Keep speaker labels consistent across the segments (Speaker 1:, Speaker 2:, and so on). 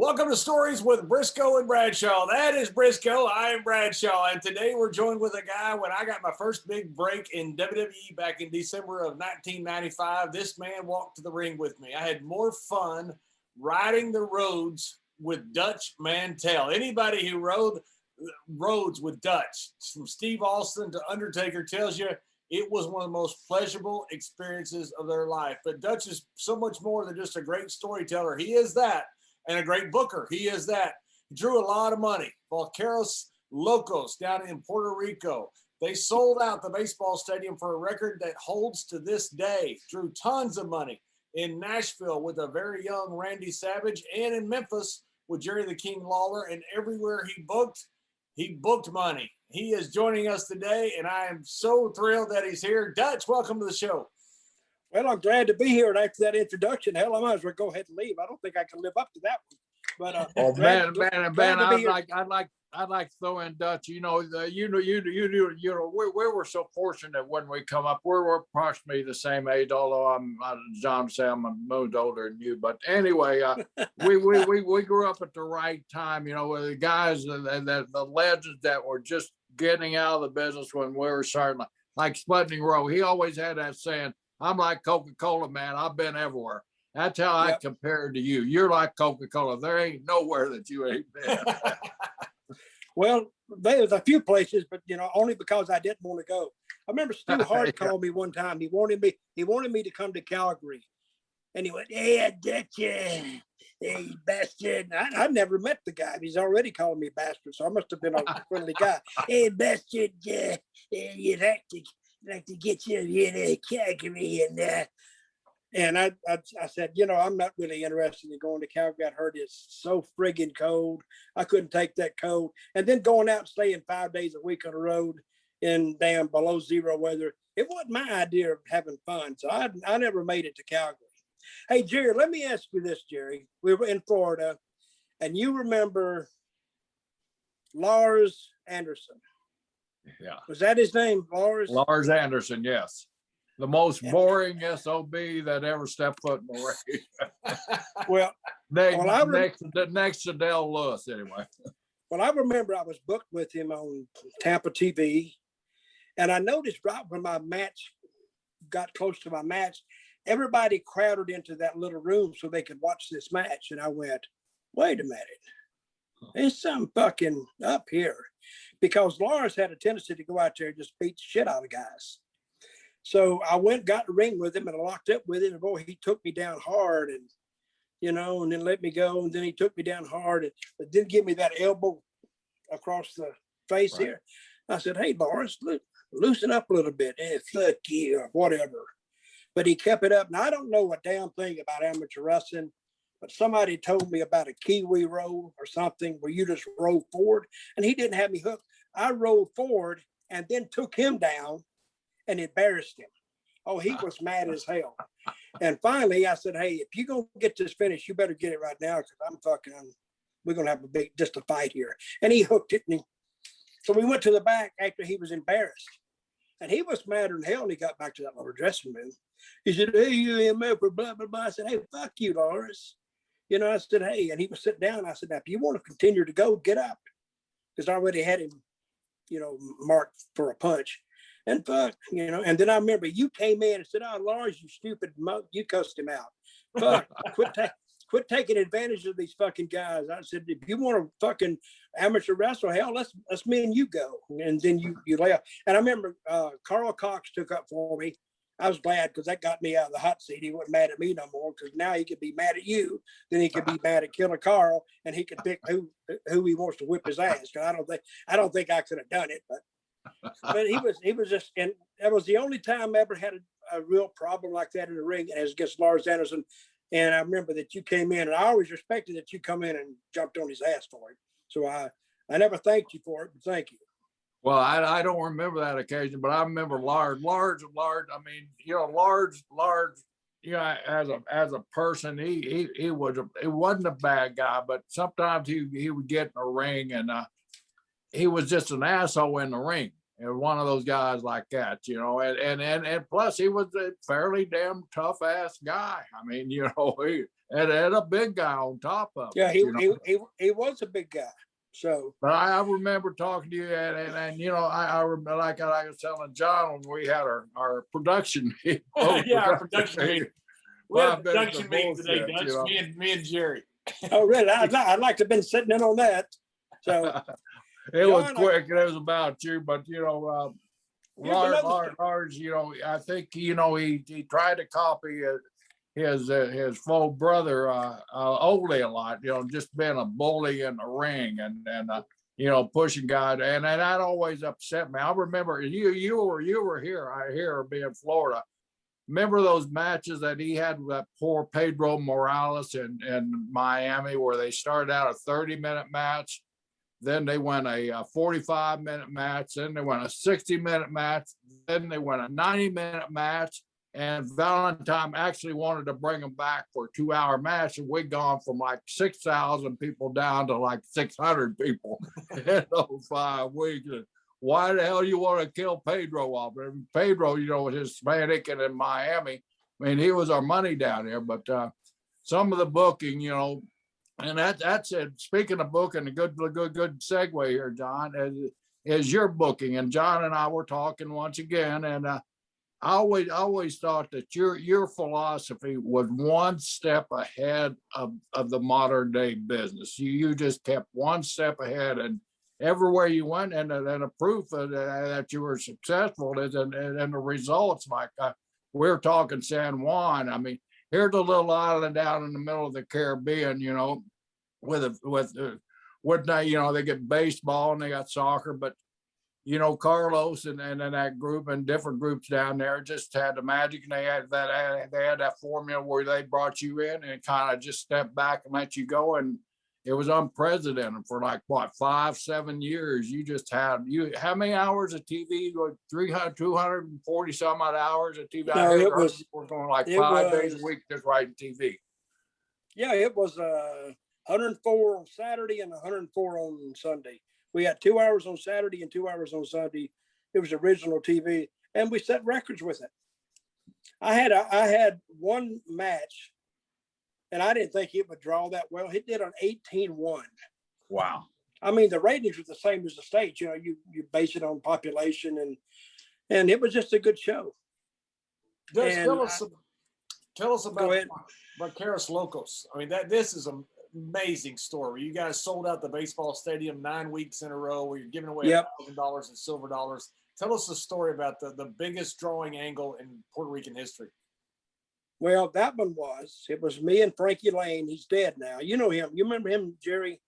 Speaker 1: Welcome to Stories with Brisco and Bradshaw. That is Brisco. I am Bradshaw. And today we're joined with a guy when I got my first big break in WWE back in December of 1995. This man walked to the ring with me. I had more fun riding the roads with Dutch Mantell. Anybody who rode roads with Dutch, from Steve Austin to Undertaker, tells you it was one of the most pleasurable experiences of their life. But Dutch is so much more than just a great storyteller. He is that. And a great booker. He is that. He drew a lot of money. Vaqueros Locos down in Puerto Rico. They sold out the baseball stadium for a record that holds to this day. Drew tons of money in Nashville with a very young Randy Savage, and in Memphis with Jerry the King Lawler. And everywhere he booked money. He is joining us today, and I am so thrilled that he's here. Dutch, welcome to the show.
Speaker 2: Well, I'm glad to be here. And after that introduction, hell, I might as well go ahead and leave. I don't think I can live up to that one. But
Speaker 3: I'd like to throw in Dutch. We were so fortunate when we come up. We're approximately the same age, although John say I'm a month older than you. But anyway, we grew up at the right time. With the guys, the legends that were just getting out of the business when we were starting, like Sputnik Rowe. He always had that saying, I'm like Coca-Cola, man. I've been everywhere. That's how I compare to you. You're like Coca-Cola. There ain't nowhere that you ain't been.
Speaker 2: Well, there's a few places, but only because I didn't want to go. I remember Stu Hart called me one time. He wanted me to come to Calgary, and he went, "Hey, Dutch, hey, bastard." I never met the guy. He's already calling me bastard, so I must have been a friendly guy. Hey, bastard, you'd like to get you here to Calgary, and I said, I'm not really interested in going to Calgary. I heard it's so friggin' cold. I couldn't take that cold. And then going out and staying 5 days a week on the road in damn below zero weather, it wasn't my idea of having fun. So I never made it to Calgary. Hey, Jerry, let me ask you this, Jerry. We were in Florida, and you remember Lars Anderson.
Speaker 3: Yeah.
Speaker 2: Was that his name, Lars?
Speaker 3: Lars Anderson, yes. The most boring SOB that ever stepped foot in the ring.
Speaker 2: Well,
Speaker 3: next to Dale Lewis, anyway.
Speaker 2: Well, I remember I was booked with him on Tampa TV, and I noticed right when my match got close to my match, everybody crowded into that little room so they could watch this match. And I went, wait a minute. There's something fucking up here. Because Lars had a tendency to go out there and just beat the shit out of guys. So I went, got the ring with him, and I locked up with him. And boy, he took me down hard, and and then let me go. And then he took me down hard, and but didn't give me that elbow across the face here. I said, "Hey, Lars, loosen up a little bit. Fuck you," or whatever. But he kept it up. Now I don't know a damn thing about amateur wrestling, but somebody told me about a Kiwi roll or something where you just roll forward, and he didn't have me hooked. I rolled forward and then took him down and embarrassed him. Oh, he was mad as hell. And finally I said, hey, if you're going to get this finished, you better get it right now, because we're going to have just a fight here. And he hooked it. So we went to the back after he was embarrassed. And he was madder than hell when he got back to that little dressing room. He said, hey, you EMF or blah, blah, blah. I said, hey, fuck you, Lars. I said, hey, and he was sitting down. I said, now, if you want to continue to go, get up. Because I already had him, marked for a punch. And fuck, and then I remember you came in and said, oh, Lars, you stupid mug, you cussed him out. Fuck, quit taking advantage of these fucking guys. I said, if you want to fucking amateur wrestle, hell, let's me and you go. And then you left. And I remember Carl Cox took up for me. I was glad, because that got me out of the hot seat. He wasn't mad at me no more, because now he could be mad at you. Then he could be mad at Killer Carl, and he could pick who he wants to whip his ass. I don't think I could have done it, but he was just, and that was the only time I ever had a real problem like that in the ring, as against Lars Anderson. And I remember that you came in, and I always respected that you come in and jumped on his ass for it. So I never thanked you for it, but thank you.
Speaker 3: Well, I don't remember that occasion, but I remember Lars. I mean, Lars, as a person, he wasn't a bad guy, but sometimes he would get in a ring, and he was just an asshole in the ring. and one of those guys like that, you know, and plus he was a fairly damn tough ass guy. I mean, you know, he and a big guy on top of
Speaker 2: Yeah,
Speaker 3: it, you know.
Speaker 2: he was a big guy. So,
Speaker 3: But I remember talking to you, and you know, I remember, like I was telling John when we had our production meeting.
Speaker 1: Yeah, our production meeting. We had a
Speaker 3: 5 minutes
Speaker 1: production
Speaker 3: of
Speaker 1: meeting today,
Speaker 3: bullshit,
Speaker 1: Dutch.
Speaker 3: you know.
Speaker 1: Me and Jerry.
Speaker 2: oh, really? I'd like to have been sitting in on that. So,
Speaker 3: It was
Speaker 2: John,
Speaker 3: quick, and it was about you, but you know,
Speaker 2: Here's another
Speaker 3: Lars, you know, I think you know he tried to copy his full brother Ole a lot, you know, just being a bully in the ring and you know, pushing guys, and that always upset me. I remember you were here, I hear, being Florida. Remember those matches that he had with that poor Pedro Morales in Miami, where they started out a 30-minute match, then they went a 45-minute match, then they went a 60-minute match, then they went a 90-minute match, and Valentine actually wanted to bring them back for a 2-hour match, and we'd gone from like 6,000 people down to like 600 people in those 5 weeks. Why the hell you want to kill Pedro off? And Pedro, you know, his Hispanic and in Miami, I mean, he was our money down there. But some of the booking, you know, and that's it. Speaking of booking, a good segue here, John, is your booking. And John and I were talking once again, and I always thought that your philosophy was one step ahead of the modern day business. You just kept one step ahead, and everywhere you went, and a proof of that you were successful is in the results. Like we're talking San Juan. I mean, here's a little island down in the middle of the Caribbean, you know, with you know, they get baseball and they got soccer, but you know, Carlos and that group and different groups down there just had the magic, and they had that formula where they brought you in and kind of just stepped back and let you go, and it was unprecedented for like what 5-7 years. You just had how many hours of TV? 300, 240 some odd hours of TV.
Speaker 2: No, it was
Speaker 3: we're going like 5 days a week just writing TV.
Speaker 2: Yeah, it was 104 on Saturday and 104 on Sunday. We had 2 hours on Saturday and 2 hours on Sunday. It was original TV, and we set records with it. I had one match, and I didn't think it would draw that well. It did an 18-1.
Speaker 3: Wow.
Speaker 2: I mean, the ratings were the same as the States. You know, you base it on population, and it was just a good show.
Speaker 1: Tell us about Vaqueros Locos. I mean, this is an amazing story. You guys sold out the baseball stadium 9 weeks in a row, where you're giving away $1,000 in silver dollars. Tell us the story about the biggest drawing angle in Puerto Rican history.
Speaker 2: Well, that one it was me and Frankie Lane. He's dead now. You know him. You remember him, Jerry?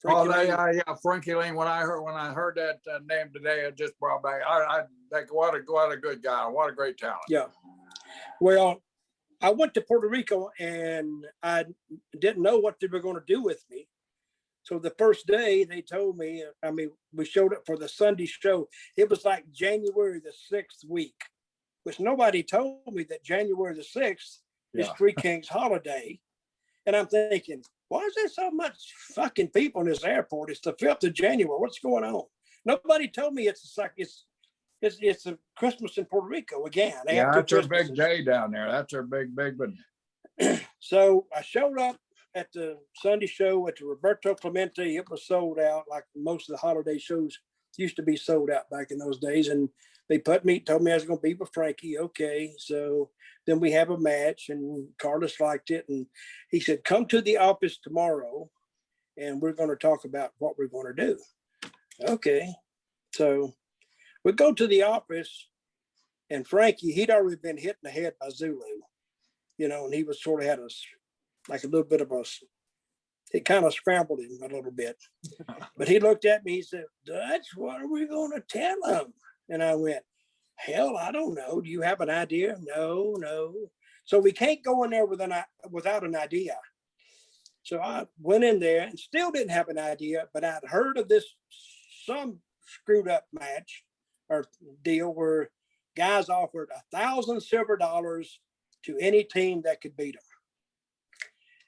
Speaker 3: Frankie Lane. Yeah, Frankie Lane. When I heard that name today, it just brought back. I think what a good guy. What a great talent.
Speaker 2: Yeah. Well, I went to Puerto Rico, and I didn't know what they were going to do with me. So the first day they told me, I mean, we showed up for the Sunday show. It was like January the 6th week, which nobody told me that January the 6th is Three Kings holiday. And I'm thinking, why is there so much fucking people in this airport? It's the 5th of January. What's going on? Nobody told me it's a Christmas in Puerto Rico again.
Speaker 3: Yeah, that's their big day down there. That's their big one.
Speaker 2: So I showed up at the Sunday show at the Roberto Clemente. It was sold out, like most of the holiday shows used to be sold out back in those days. And they told me I was going to be with Frankie. Okay. So then we have a match, and Carlos liked it. And he said, come to the office tomorrow, and we're going to talk about what we're going to do. Okay. So we go to the office, and Frankie, he'd already been hit in the head by Zulu, you know, and he was sort of had like a little bit of it kind of scrambled him a little bit. But he looked at me, he said, Dutch, what are we going to tell him? And I went, hell, I don't know. Do you have an idea? No. So we can't go in there without an idea. So I went in there and still didn't have an idea, but I'd heard of some screwed up match or deal where guys offered 1,000 silver dollars to any team that could beat them.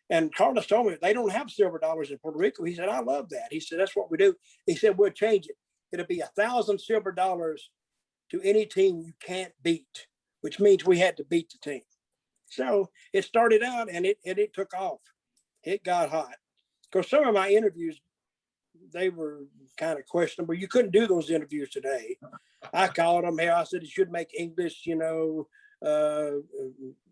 Speaker 2: And Carlos told me they don't have silver dollars in Puerto Rico. He said, I love that. He said, that's what we do. He said, we'll change it. it'll be $1,000 silver dollars to any team you can't beat, which means we had to beat the team. So it started out and it took off. It got hot. Because some of my interviews, they were kind of questionable. You couldn't do those interviews today. I called them. I said, you should make English,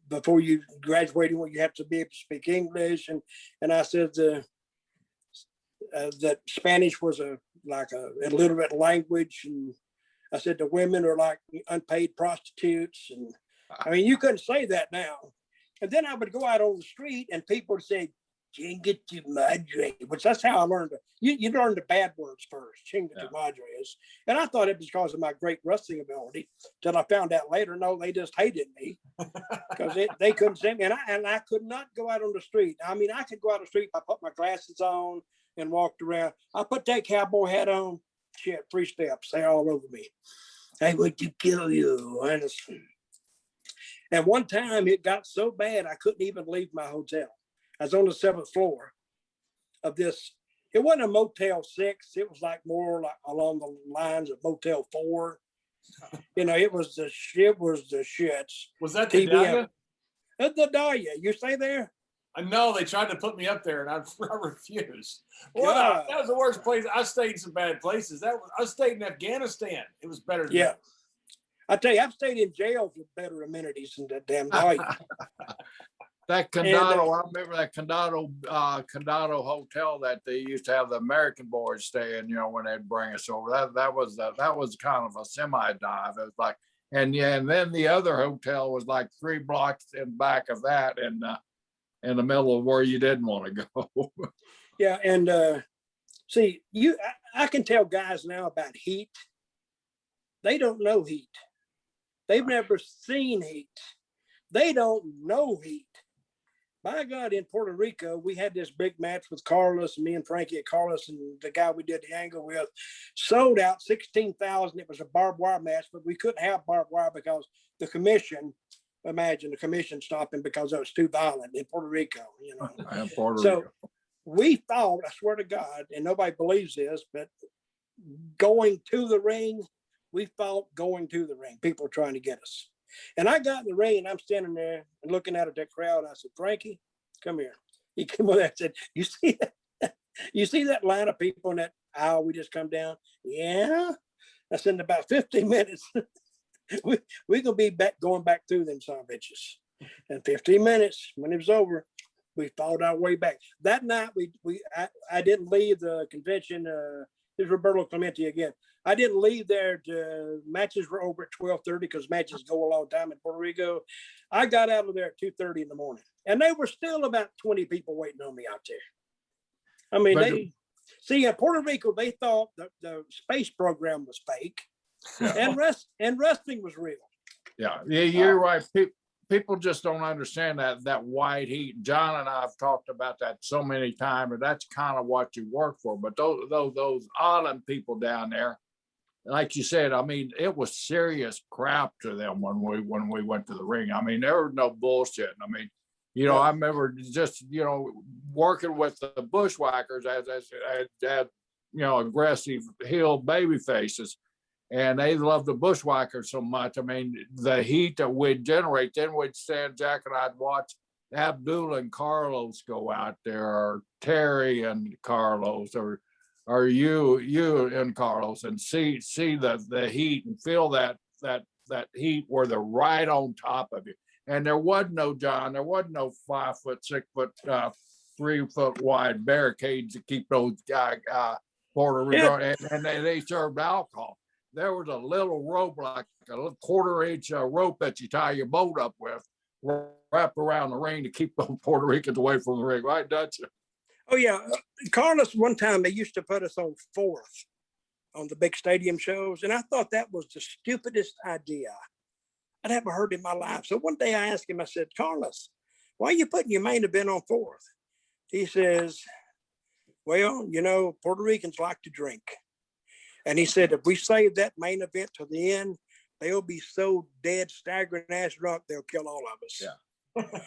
Speaker 2: before you graduating, you have to be able to speak English. And I said that Spanish was a illiterate language. And I said the women are like unpaid prostitutes. And I mean, you couldn't say that now. And then I would go out on the street and people would say, chinga tu madre, which that's how I learned it. You learn the bad words first, chinga tu madre is. And I thought it was because of my great wrestling ability, till I found out later, no, they just hated me because they couldn't see me. And I could not go out on the street. I mean, I could go out on the street, I put my glasses on and walked around. I put that cowboy hat on, shit, 3 steps, they're all over me. I want to kill you. And one time it got so bad, I couldn't even leave my hotel. I was on the 7th floor of this. It wasn't a Motel 6. It was like more like along the lines of Motel 4. It was the shits.
Speaker 1: Was that the Dahlia?
Speaker 2: The Dahlia. You stay there?
Speaker 1: I know they tried to put me up there, and I refused. Well, that was the worst place. I stayed in some bad places. I stayed in Afghanistan. It was better than that.
Speaker 2: I tell you, I've stayed in jails with better amenities than that damn Dahlia.
Speaker 3: That Condado, I remember that Condado hotel that they used to have the American boys stay in, when they'd bring us over. That was kind of a semi-dive. It was like, and then the other hotel was like 3 blocks in back of that, and in the middle of where you didn't want to go.
Speaker 2: Yeah, and see, I can tell guys now about heat. They don't know heat. They've never seen heat. They don't know heat. By God, in Puerto Rico, we had this big match with Carlos and me and Frankie at Carlos and the guy we did the angle with. Sold out 16,000. It was a barbed wire match, but we couldn't have barbed wire because the commission stopping because it was too violent in Puerto Rico. So we thought, I swear to God, and nobody believes this, but going to the ring, we thought going to the ring. People were trying to get us. And I got in the ring and I'm standing there and looking out at that crowd. I said, Frankie, come here. He came over there and said, you see that? You see that line of people in that aisle we just come down? Yeah. I said, in about 15 minutes, we're going to be going back through them son of bitches. And 15 minutes, when it was over, we fought our way back. That night, I didn't leave the convention. This is Roberto Clemente again. I didn't leave there. Matches were over at 12:30 because matches go a long time in Puerto Rico. I got out of there at 2:30 in the morning, and they were still about 20 people waiting on me out there. I mean, in Puerto Rico, they thought the space program was fake, and wrestling was real.
Speaker 3: Yeah, you're right. People just don't understand that white heat. John and I have talked about that so many times, and that's kind of what you work for. But those island people down there, like you said, I mean, it was serious crap to them when we went to the ring. I mean, there was no bullshit. I mean, I remember just working with the bushwhackers as aggressive heel baby faces. And they loved the bushwhackers so much. I mean, the heat that we'd generate, then we'd stand, Jack and I'd watch Abdullah and Carlos go out there, or Terry and Carlos, or you and Carlos, and see the heat and feel that heat where they're right on top of you. And there wasn't no 5 foot, 6 foot, 3 foot wide barricades to keep those Puerto Rico, and they served alcohol. There was a little rope, like a little 1/4-inch rope that you tie your boat up with, wrapped around the ring to keep those Puerto Ricans away from the ring, right, Dutch?
Speaker 2: Oh, yeah. Carlos, one time, they used to put us on 4th on the big stadium shows, and I thought that was the stupidest idea I'd ever heard in my life. So one day I asked him, I said, Carlos, why are you putting your main event on 4th? He says, well, Puerto Ricans like to drink. And he said, if we save that main event to the end, they'll be so dead, staggering ass drunk, they'll kill all of us.
Speaker 3: Yeah.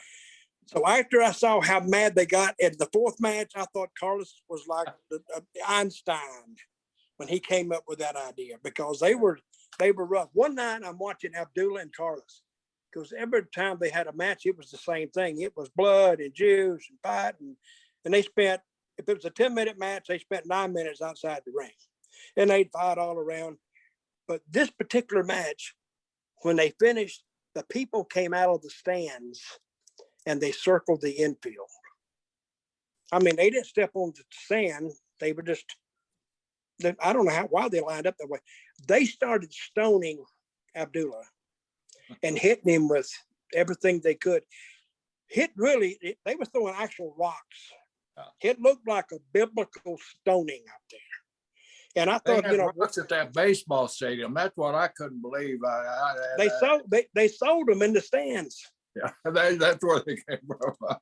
Speaker 2: So after I saw how mad they got in the 4th match, I thought Carlos was like Einstein. when he came up with that idea, because they were rough. One night I'm watching Abdullah and Carlos, because every time they had a match, it was the same thing. It was blood and juice and fight. And they spent, if it was a 10-minute match, they spent 9 minutes outside the ring. And they'd fight all around. But this particular match, when they finished, the people came out of the stands and they circled the infield. I mean, they didn't step on the sand. They were just, I don't know why they lined up that way. They started stoning Abdullah and hitting him with everything they could. They were throwing actual rocks. It looked like a biblical stoning out there. And I thought,
Speaker 3: they rocks at that baseball stadium. That's what I couldn't believe.
Speaker 2: They sold them in the stands.
Speaker 3: Yeah, that's where they came from.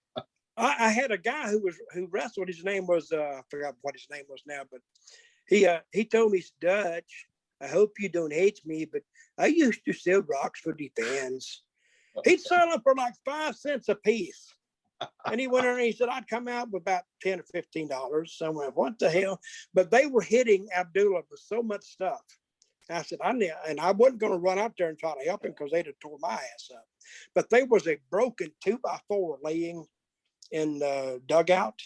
Speaker 2: I had a guy who wrestled. His name was I forgot what his name was now, but he told me, Dutch, I hope you don't hate me, but I used to sell rocks for the fans. He'd sell them for like 5 cents a piece. And he went in and he said, I'd come out with about $10 or $15. So I went, what the hell? But they were hitting Abdullah with so much stuff. I said, and I wasn't going to run out there and try to help him because they'd have tore my ass up. But there was a broken 2x4 laying in the dugout.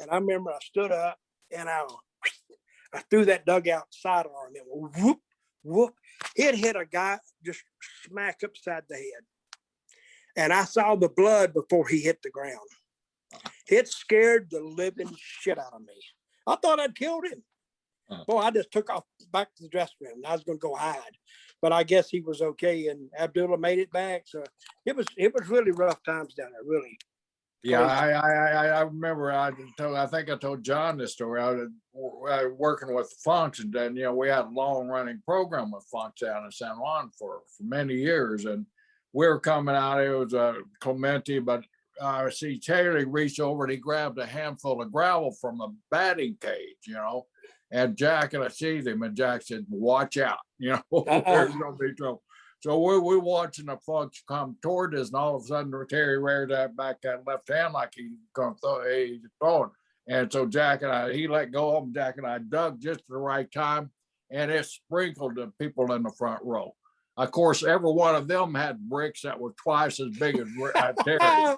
Speaker 2: And I remember I stood up and I threw that dugout sidearm and whoop, whoop. It hit a guy just smack upside the head. And I saw the blood before he hit the ground. It scared the living shit out of me. I thought I'd killed him. Boy, I just took off back to the dressing room. I was going to go hide, but I guess he was okay. And Abdullah made it back. So it was really rough times down there, really.
Speaker 3: Yeah, I remember. I think I told John this story. I was working with the Funks, and then we had a long running program with Funks down in San Juan for many years, and we were coming out. It was Clemente, but see Taylor reached over and he grabbed a handful of gravel from the batting cage, and Jack and I seized him, and Jack said, "Watch out, there's gonna be trouble." So we're watching the Funks come toward us, and all of a sudden Terry reared that back that left hand like he's gonna he's throwing. And so he let go of him. Jack and I dug just at the right time, and it sprinkled the people in the front row. Of course, every one of them had bricks that were twice as big as Terry.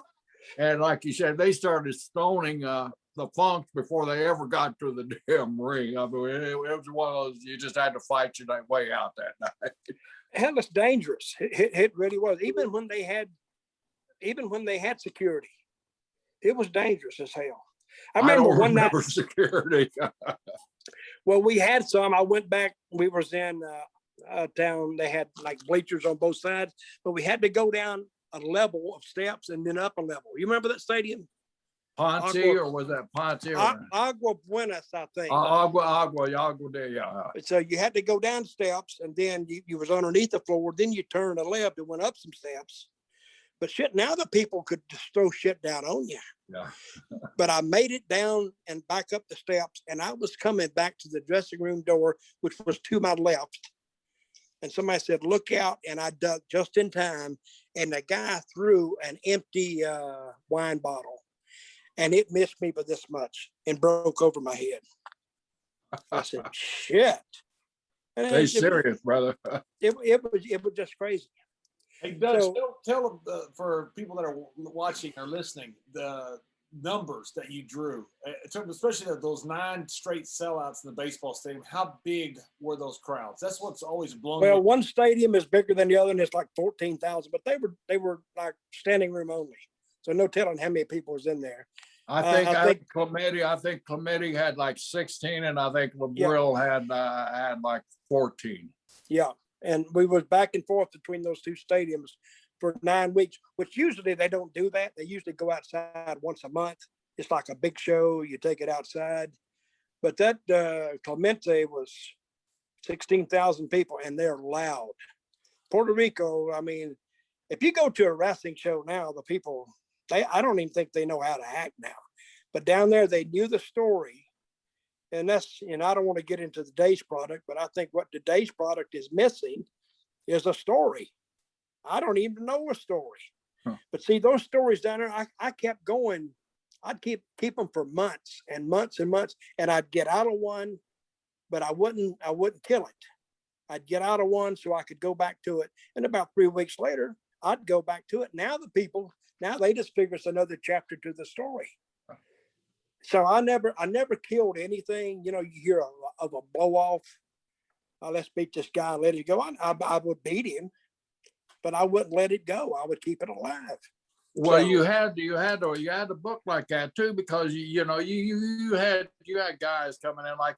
Speaker 3: And like you said, they started stoning the Funks before they ever got to the damn ring. I mean, it was one of those, you just had to fight your way out that night.
Speaker 2: Hell, it's dangerous. It really was. Even when they had security, it was dangerous as hell. I remember one night
Speaker 3: security.
Speaker 2: Well, we had some. I went back. We was in town. They had like bleachers on both sides, but we had to go down a level of steps and then up a level. You remember that stadium?
Speaker 3: Ponce, or was that Ponce?
Speaker 2: Agua Buenas, I think.
Speaker 3: Agua there, yeah.
Speaker 2: So you had to go down steps, and then you was underneath the floor. Then you turned a left and went up some steps. But shit, now the people could just throw shit down on you.
Speaker 3: Yeah.
Speaker 2: But I made it down and back up the steps, and I was coming back to the dressing room door, which was to my left. And somebody said, "Look out!" And I ducked just in time, and the guy threw an empty wine bottle. And it missed me by this much and broke over my head. I said, shit. And
Speaker 3: they serious, brother.
Speaker 2: It was just crazy.
Speaker 1: Hey, Doug, tell them for people that are watching or listening, the numbers that you drew, especially those 9 straight sellouts in the baseball stadium. How big were those crowds? That's what's always blown me.
Speaker 2: Well, one stadium is bigger than the other, and it's like 14,000, but they were like standing room only. So no telling how many people was in there.
Speaker 3: I think Clemente had like 16, and I think LaBrill had like 14.
Speaker 2: Yeah, and we was back and forth between those two stadiums for 9 weeks, which usually they don't do that. They usually go outside once a month. It's like a big show. You take it outside. But that Clemente was 16,000 people, and they're loud. Puerto Rico, I mean, if you go to a wrestling show now, the people, I don't even think they know how to act now. But down there, they knew the story. And that's, I don't want to get into today's product, but I think what today's product is missing is a story. I don't even know a story. Huh. But see, those stories down there, I kept going. I'd keep them for months and months and months, and I'd get out of one. but I wouldn't kill it. I'd get out of one so I could go back to it. And about 3 weeks later, I'd go back to it. Now they just figure it's another chapter to the story. So I never killed anything. You hear of a blow off. Let's beat this guy, let it go. I would beat him, but I wouldn't let it go. I would keep it alive.
Speaker 3: Well, you had a book like that too, because you had guys coming in like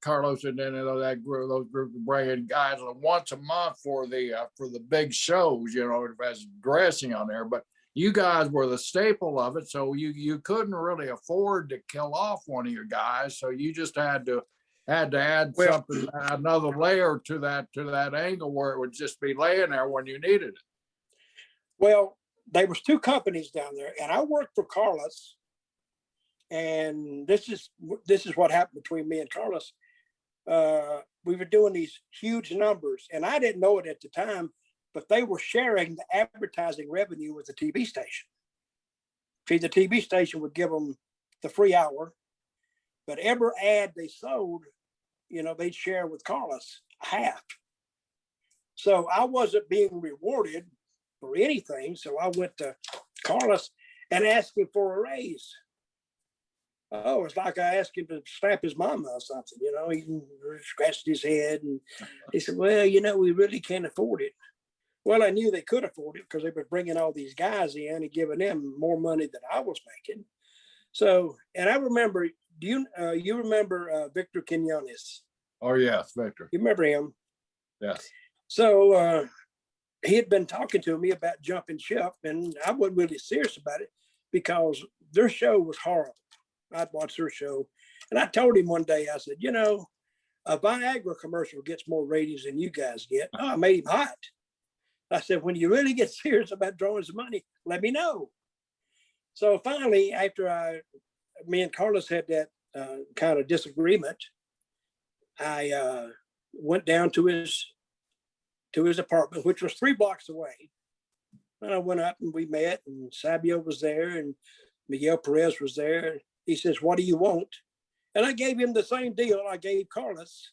Speaker 3: Carlos and then those group bringing guys once a month for the big shows, as dressing on there. But you guys were the staple of it, so you couldn't really afford to kill off one of your guys, so you just had to add something, another layer to that angle where it would just be laying there when you needed it.
Speaker 2: Well, there was 2 companies down there, and I worked for Carlos. And this is what happened between me and Carlos. We were doing these huge numbers, and I didn't know it at the time, but they were sharing the advertising revenue with the TV station. See, the TV station would give them the free hour, but every ad they sold, they'd share with Carlos half. So I wasn't being rewarded for anything. So I went to Carlos and asked him for a raise. Oh, it's like I asked him to slap his mama or something. He scratched his head and he said, well, we really can't afford it. Well, I knew they could afford it because they were bringing all these guys in and giving them more money than I was making. So, and I remember, you remember Victor Quinones?
Speaker 3: Oh, yes, Victor.
Speaker 2: You remember him?
Speaker 3: Yes.
Speaker 2: So he had been talking to me about jumping ship, and I wasn't really serious about it because their show was horrible. I'd watch their show. And I told him one day, I said, a Viagra commercial gets more ratings than you guys get. Oh, I made him hot. I said, when you really get serious about drawing some money, let me know. So finally, after me and Carlos had that kind of disagreement, I went down to his apartment, which was 3 blocks away. And I went up and we met, and Sabio was there and Miguel Perez was there. He says, what do you want? And I gave him the same deal I gave Carlos.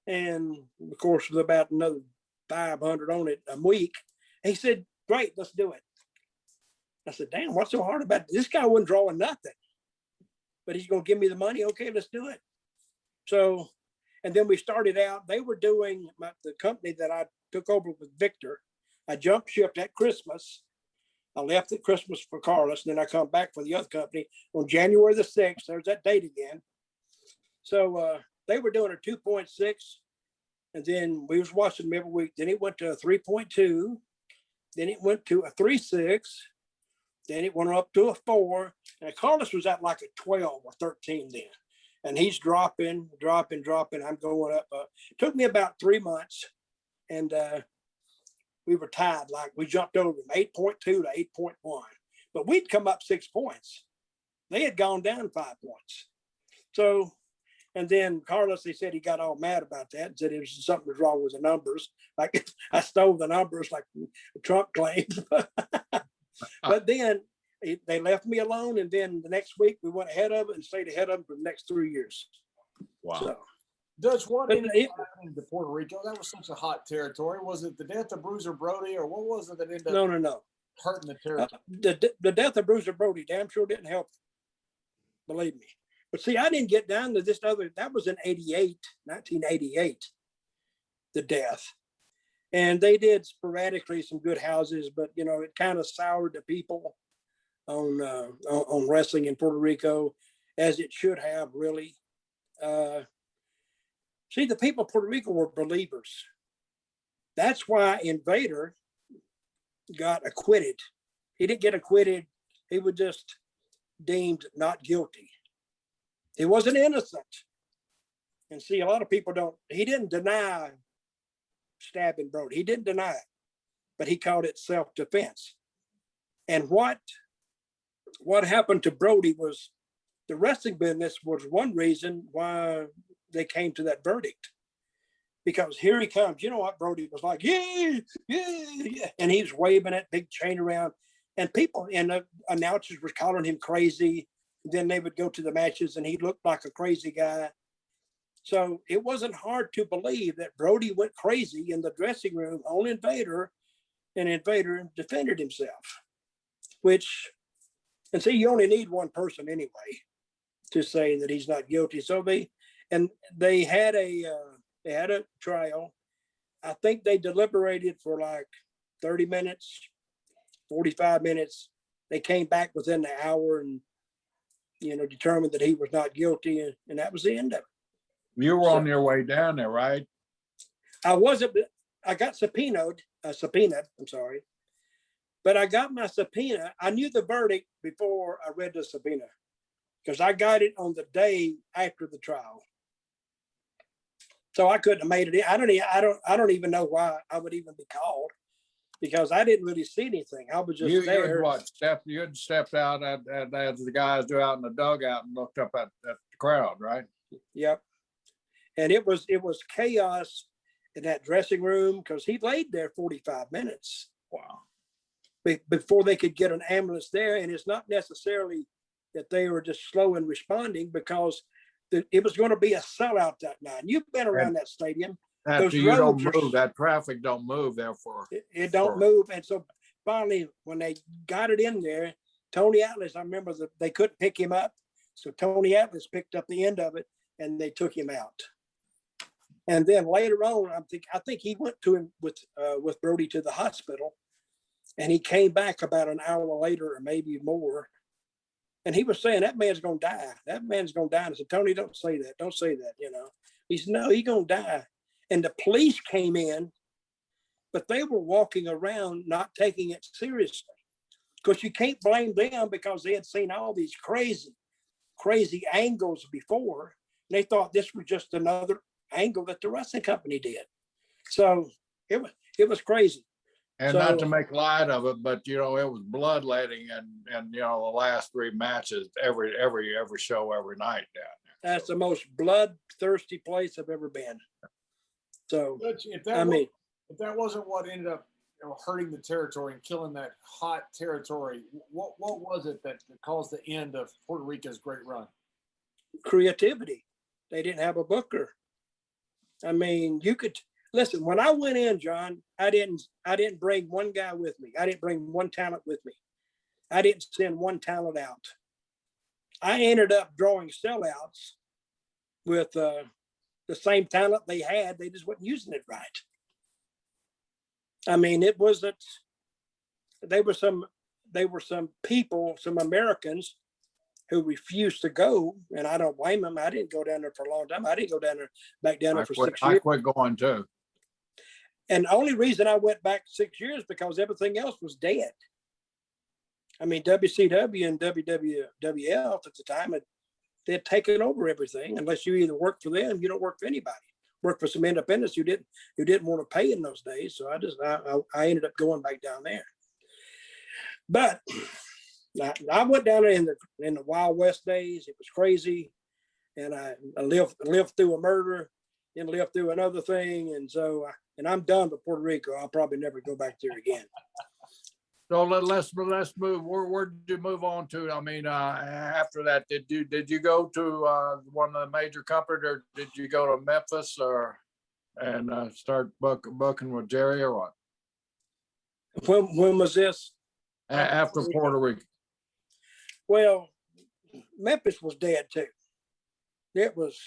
Speaker 2: And of course, with about another 500 on it a week. He said, great, let's do it. I said, damn, what's so hard about it? This guy wasn't drawing nothing, but he's going to give me the money. Okay, let's do it. So, and then we started out, they were doing the company that I took over with Victor. I jumped ship at Christmas. I left at Christmas for Carlos, and then I come back for the other company on January the 6th. There's that date again. So they were doing a 2.6, and then we was watching them every week. Then it went to a 3.2. Then it went to a 3.6. Then it went up to a 4. And Carlos was at like a 12 or 13 then. And he's dropping. I'm going up. It took me about 3 months, and we were tied. Like we jumped over from 8.2 to 8.1, but we'd come up 6 points. They had gone down 5 points. So, and then Carlos, they said he got all mad about that and said it was something was wrong with the numbers. Like I stole the numbers like Trump claimed. But then they left me alone. And then the next week we went ahead of it and stayed ahead of them for the next 3 years.
Speaker 3: Wow.
Speaker 2: So,
Speaker 1: Dutch, what ended up happening to Puerto Rico? That was such a hot territory. Was it the death of Bruiser Brody, or what was it that ended up
Speaker 2: no.
Speaker 1: hurting the territory?
Speaker 2: The death of Bruiser Brody damn sure didn't help. Believe me. But see, I didn't get down to this that was in 1988, the death. And they did sporadically some good houses, but it kind of soured the people on wrestling in Puerto Rico, as it should have really. See, the people of Puerto Rico were believers. That's why Invader got acquitted. He didn't get acquitted. He was just deemed not guilty. He wasn't innocent. And see, a lot of people he didn't deny stabbing Brody. He didn't deny it, but he called it self-defense. And what happened to Brody was the wrestling business was one reason why they came to that verdict, because here he comes. You know what? Brody was like, yeah. And he was waving that big chain around, and people and the announcers were calling him crazy. Then they would go to the matches and he looked like a crazy guy. So it wasn't hard to believe that Brody went crazy in the dressing room on Invader, and Invader defended himself, which, and see, you only need one person anyway to say that he's not guilty. So they had a trial. I think they deliberated for like 30 minutes, 45 minutes. They came back within the hour and, determined that he was not guilty. And that was the end of it.
Speaker 3: You were on your way down there, right?
Speaker 2: I wasn't, I got subpoenaed, I'm sorry. But I got my subpoena. I knew the verdict before I read the subpoena because I got it on the day after the trial. So I couldn't have made it in. I don't even know why I would even be called because I didn't really see anything. I was just there.
Speaker 3: You had stepped out as the guys do out in the dugout and looked up at the crowd, right?
Speaker 2: Yep. And it was chaos in that dressing room because he laid there 45 minutes.
Speaker 3: Wow.
Speaker 2: Before they could get an ambulance there. And it's not necessarily that they were just slow in responding because it was going to be a sellout that night. You've been around that stadium.
Speaker 3: After you don't move, that traffic don't move, therefore.
Speaker 2: It don't move. And so finally, when they got it in there, Tony Atlas, I remember that they couldn't pick him up. So Tony Atlas picked up the end of it and they took him out. And then later on, I think he went to him with Brody to the hospital, and he came back about an hour later or maybe more, and he was saying that man's gonna die. That man's gonna die. And I said, Tony, don't say that. Don't say that. He said, no, he's gonna die. And the police came in, but they were walking around not taking it seriously, because you can't blame them because they had seen all these crazy angles before. And they thought this was just another angle that the wrestling company did. So it was crazy.
Speaker 3: And not to make light of it, but it was bloodletting and the last three matches every show every night down there.
Speaker 2: That's the most bloodthirsty place I've ever been. So
Speaker 1: if that wasn't what ended up hurting the territory and killing that hot territory, what was it that caused the end of Puerto Rico's great run?
Speaker 2: Creativity. They didn't have a booker. I mean, you could listen. When I went in, John, I didn't bring one guy with me. I didn't bring one talent with me. I didn't send one talent out. I ended up drawing sellouts with the same talent they had. They just wasn't using it right. I mean, it wasn't. There were some people, some Americans who refused to go, and I don't blame them. I didn't go down there for a long time. I didn't go back down there for 6 years.
Speaker 3: I quit going too.
Speaker 2: And the only reason I went back 6 years because everything else was dead. I mean, WCW and WWF at the time, they had taken over everything. Unless you either work for them, you don't work for anybody. Work for some independents who didn't want to pay in those days. So I ended up going back down there. But I went down there in the Wild West days. It was crazy, and I lived through a murder, then lived through another thing, and so I'm done with Puerto Rico. I'll probably never go back there again.
Speaker 3: So let's move. Where did you move on to? I mean, after that, did you go to one of the major companies, or did you go to Memphis and start booking with Jerry, or what?
Speaker 2: When was this?
Speaker 3: After Puerto Rico.
Speaker 2: Well, Memphis was dead too. It was,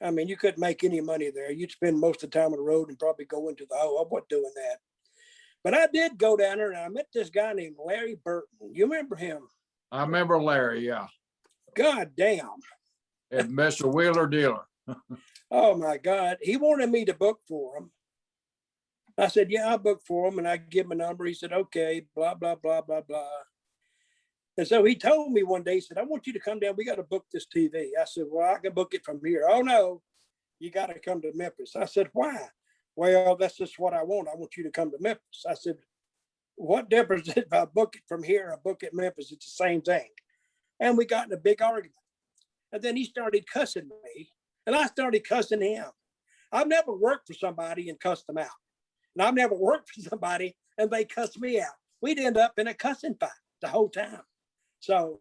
Speaker 2: I mean, you couldn't make any money there. You'd spend most of the time on the road and probably go into the hole. I wasn't doing that. But I did go down there and I met this guy named Larry Burton. You remember him?
Speaker 3: I remember Larry, yeah.
Speaker 2: God damn.
Speaker 3: And Mr. Wheeler Dealer.
Speaker 2: Oh my God. He wanted me to book for him. I said, yeah, I'll book for him. And I give him a number. He said, okay, blah, blah, blah, blah, blah. And so he told me one day, he said, I want you to come down. We got to book this TV. I said, well, I can book it from here. Oh, no, you got to come to Memphis. I said, why? Well, that's just what I want. I want you to come to Memphis. I said, what difference if I book it from here or book it in Memphis? It's the same thing. And we got in a big argument. And then he started cussing me, and I started cussing him. I've never worked for somebody and cussed them out. And I've never worked for somebody and they cussed me out. We'd end up in a cussing fight the whole time. So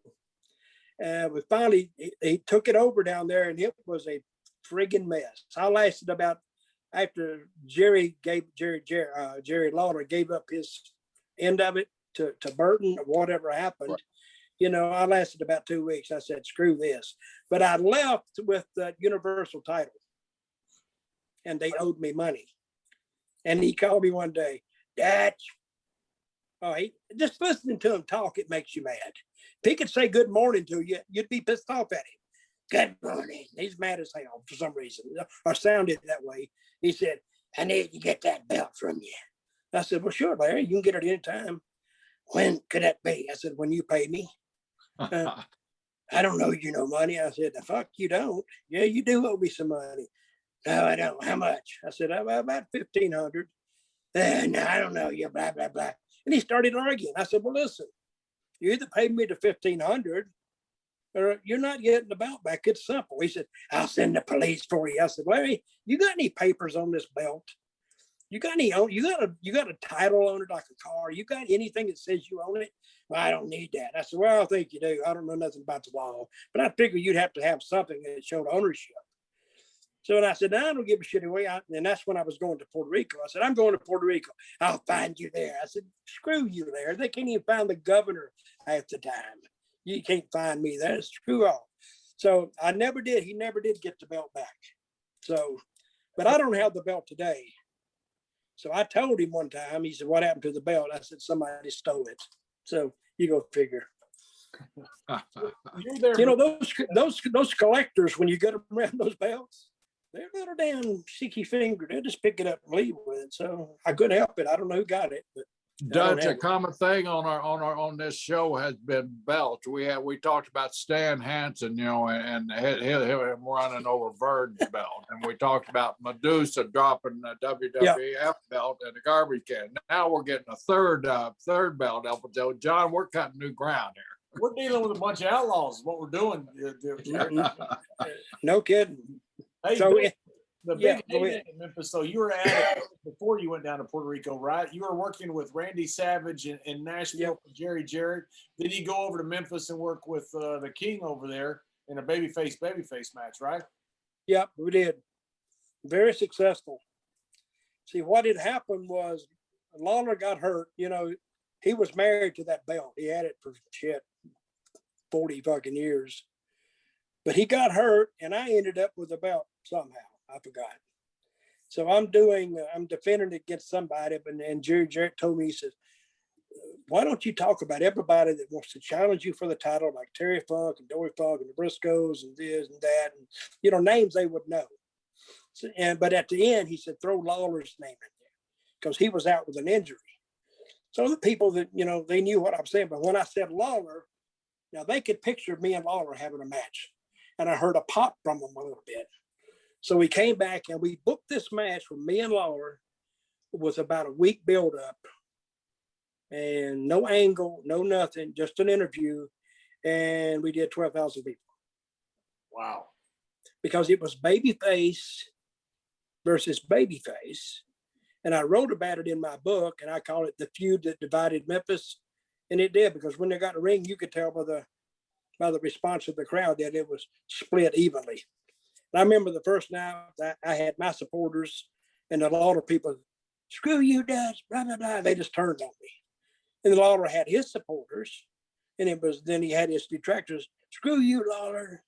Speaker 2: we finally, he took it over down there, and it was a friggin' mess. I lasted about, after Jerry Lawler gave up his end of it to Burton or whatever happened.
Speaker 3: Right.
Speaker 2: You know, I lasted about 2 weeks. I said, screw this. But I left with the Universal title and they owed me money. And he called me one day, Dutch. Oh, just listening to him talk, it makes you mad. If he could say good morning to you, you'd be pissed off at him. Good morning. He's mad as hell for some reason, or sounded that way. He said, I need to get that belt from you. I said, well, sure, Larry, you can get it anytime. When could that be? I said, when you pay me. I don't know you no money. I said, the fuck you don't. Yeah, you do owe me some money. No, I don't. How much? I said, about $1,500. No, I don't know you, blah, blah, blah. And he started arguing. I said, well, listen, you either pay me the $1,500 or you're not getting the belt back. It's simple. He said, I'll send the police for you. I said, Larry, you got any papers on this belt? You got a title on it like a car? You got anything that says you own it? Well, I don't need that. I said, well, I think you do. I don't know nothing about the law, but I figure you'd have to have something that showed ownership. So when I said, no, I don't give a shit away. And that's when I was going to Puerto Rico. I said, I'm going to Puerto Rico. I'll find you there. I said, screw you there. They can't even find the governor half the time. You can't find me there. Screw all. So I never did. He never did get the belt back. So, but I don't have the belt today. So I told him one time, he said, what happened to the belt? I said, somebody stole it. So you go figure. You know, those collectors, when you get them around those belts, they're a little damn cheeky fingered. They'll just pick it up and leave with it. So I couldn't help it. I don't know who got it, but
Speaker 3: Dutch, a common thing on this show has been belts. We talked about Stan Hansen, you know, and him running over Vern's belt, and we talked about Medusa dropping the WWF belt in the garbage can. Now we're getting a third belt episode. John, we're cutting new ground here.
Speaker 1: We're dealing with a bunch of outlaws. Is what we're doing.
Speaker 2: No kidding.
Speaker 1: Hey,
Speaker 2: So
Speaker 1: the big heyday in Memphis, so you were at it before you went down to Puerto Rico, right? You were working with Randy Savage in Nashville with Jerry Jarrett. Then you go over to Memphis and work with the King over there in a babyface match, right?
Speaker 2: Yep, we did. Very successful. See, what had happened was Lawler got hurt. You know, he was married to that belt. He had it for 40 fucking years. But he got hurt, and I ended up with the belt somehow. I forgot. So I'm defending against somebody, and Jerry Jarrett told me, he says, why don't you talk about everybody that wants to challenge you for the title, like Terry Funk and Dory Funk and the Briscoes and this and that, and, you know, names they would know. So, but at the end, he said, throw Lawler's name in there because he was out with an injury. So the people that, you know, they knew what I'm saying. But when I said Lawler, now they could picture me and Lawler having a match. And I heard a pop from them a little bit. So we came back and we booked this match with me and Lawler. It was about a week buildup. And no angle, no nothing, just an interview. And we did 12,000 people.
Speaker 1: Wow. Because
Speaker 2: it was babyface versus babyface. And I wrote about it in my book, and I call it The Feud That Divided Memphis. And it did, because when they got in the ring, you could tell by the response of the crowd that it was split evenly. And I remember the first night I had my supporters, and a lot of people, screw you, Dutch, blah, blah, blah. They just turned on me. And Lawler had his supporters, and then he had his detractors, screw you, Lawler.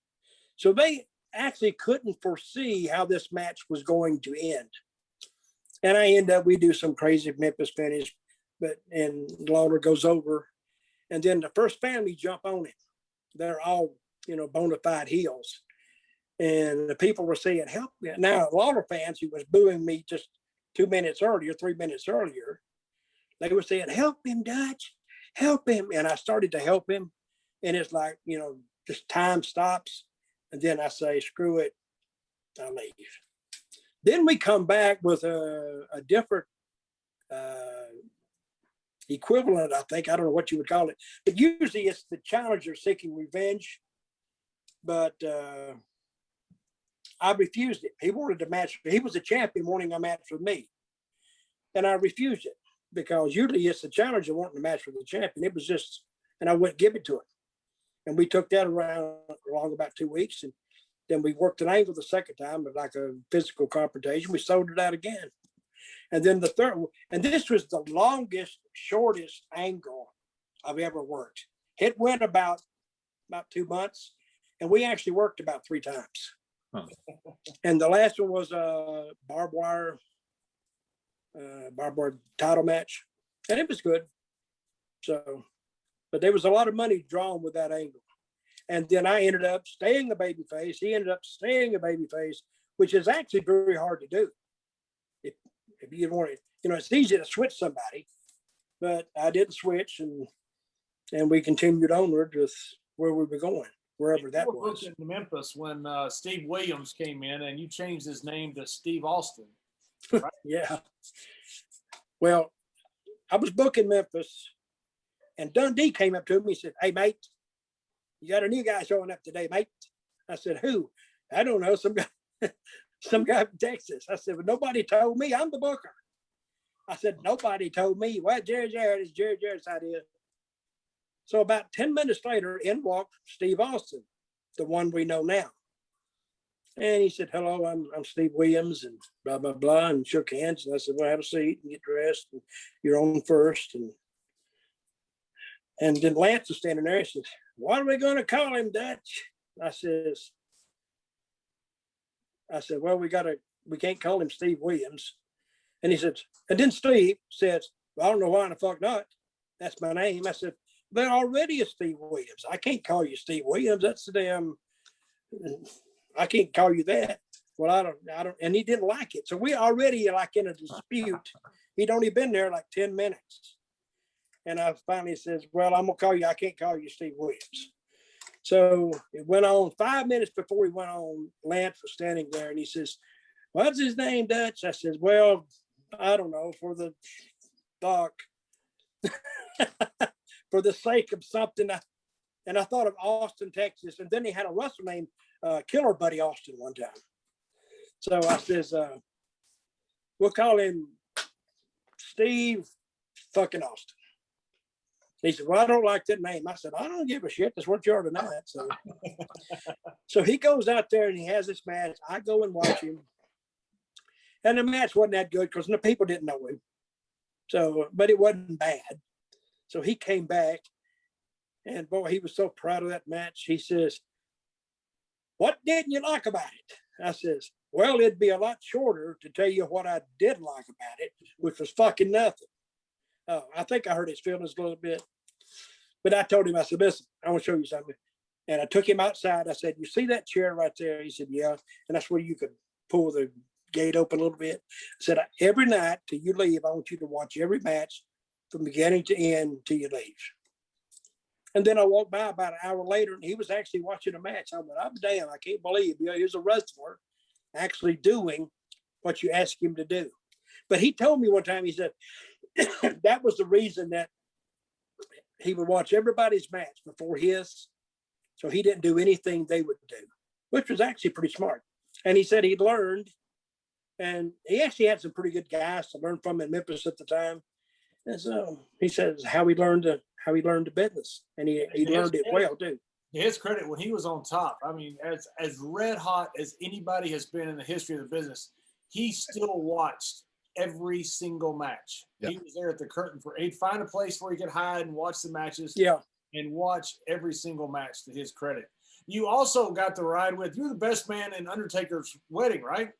Speaker 2: So they actually couldn't foresee how this match was going to end. And we do some crazy Memphis finish, and Lawler goes over, and then the first family jump on him. They're all, you know, bona fide heels. And the people were saying, help me. Now, Lawler fans who was booing me just 3 minutes earlier, they were saying, help him, Dutch, help him. And I started to help him. And it's like, you know, just time stops. And then I say, screw it, I'll leave. Then we come back with a different equivalent, I think. I don't know what you would call it. But usually it's the challenger seeking revenge. But I refused it. He wanted to match. He was a champion wanting a match with me. And I refused it because usually it's the challenger wanting a match with the champion. It was just, and I wouldn't give it to him. And we took that around along about 2 weeks. And Then we worked an angle the second time, but like a physical confrontation. We sold it out again. And then the third, and this was the longest, shortest angle I've ever worked. It went about 2 months, and we actually worked about 3 times. Huh. And the last one was a barbed wire title match, and it was good. So, but there was a lot of money drawn with that angle. And then I ended up staying a babyface. He ended up staying a babyface, which is actually very hard to do. If you want it, it's easy to switch somebody, but I didn't switch, and we continued onward with where we were going, wherever that was.
Speaker 1: You were in Memphis when Steve Williams came in, and you changed his name to Steve Austin. Right?
Speaker 2: Yeah. Well, I was booking Memphis, and Dundee came up to me and said, "Hey, mate, you got a new guy showing up today, mate." I said, "Who?" "I don't know, some guy." Some guy from Texas. I said, "Well, nobody told me. I'm the booker." I said, "Nobody told me." "Well, Jerry Jarrett is Jerry Jarrett's idea." So about 10 minutes later, in walked Steve Austin, the one we know now. And he said, "Hello, I'm Steve Williams," and blah, blah, blah, and shook hands. And I said, "Well, have a seat and get dressed. And you're on first." And then Lance was standing there. He said, "What are we going to call him, Dutch?" I said, "Well, we can't call him Steve Williams." And he said, and then Steve says, "Well, I don't know why in the fuck not. That's my name." I said, "There already is Steve Williams. I can't call you Steve Williams. That's the damn, I can't call you that." "Well, I don't, and he didn't like it. So we already like in a dispute. He'd only been there like 10 minutes. And I finally says, "Well, I'm gonna call you, I can't call you Steve Williams." So it went on 5 minutes before we went on. Lance was standing there and he says, "What's his name, Dutch?" I says, "Well, I don't know, for the doc, for the sake of something." And I thought of Austin, Texas. And then he had a wrestler named Killer Buddy Austin one time. So I says, "We'll call him Steve fucking Austin." He said, "Well, I don't like that name." I said, "I don't give a shit. That's what you are tonight." So he goes out there and he has this match. I go and watch him. And the match wasn't that good because the people didn't know him. So, but it wasn't bad. So he came back, and boy, he was so proud of that match. He says, "What didn't you like about it?" I says, "Well, it'd be a lot shorter to tell you what I did like about it, which was fucking nothing." Oh, I think I hurt his feelings a little bit. But I told him, I said, "Listen, I want to show you something." And I took him outside. I said, "You see that chair right there?" He said, "Yeah." And that's where you could pull the gate open a little bit. I said, "Every night till you leave, I want you to watch every match from beginning to end till you leave." And then I walked by about an hour later, and he was actually watching a match. I went, "I'm damn, I can't believe, here's a wrestler actually doing what you ask him to do." But he told me one time, he said, that was the reason that he would watch everybody's match before his, so he didn't do anything they would do, which was actually pretty smart. And he said he'd learned, and he actually had some pretty good guys to learn from in Memphis at the time. And so he says how he learned the business, and he learned it well too.
Speaker 1: To his credit, when he was on top, I mean, as red hot as anybody has been in the history of the business, he still watched every single match. Yeah. He was there at the curtain he'd find a place where he could hide and watch the matches.
Speaker 2: Yeah.
Speaker 1: And watch every single match, to his credit. You also got to ride with, you're the best man in Undertaker's wedding, right?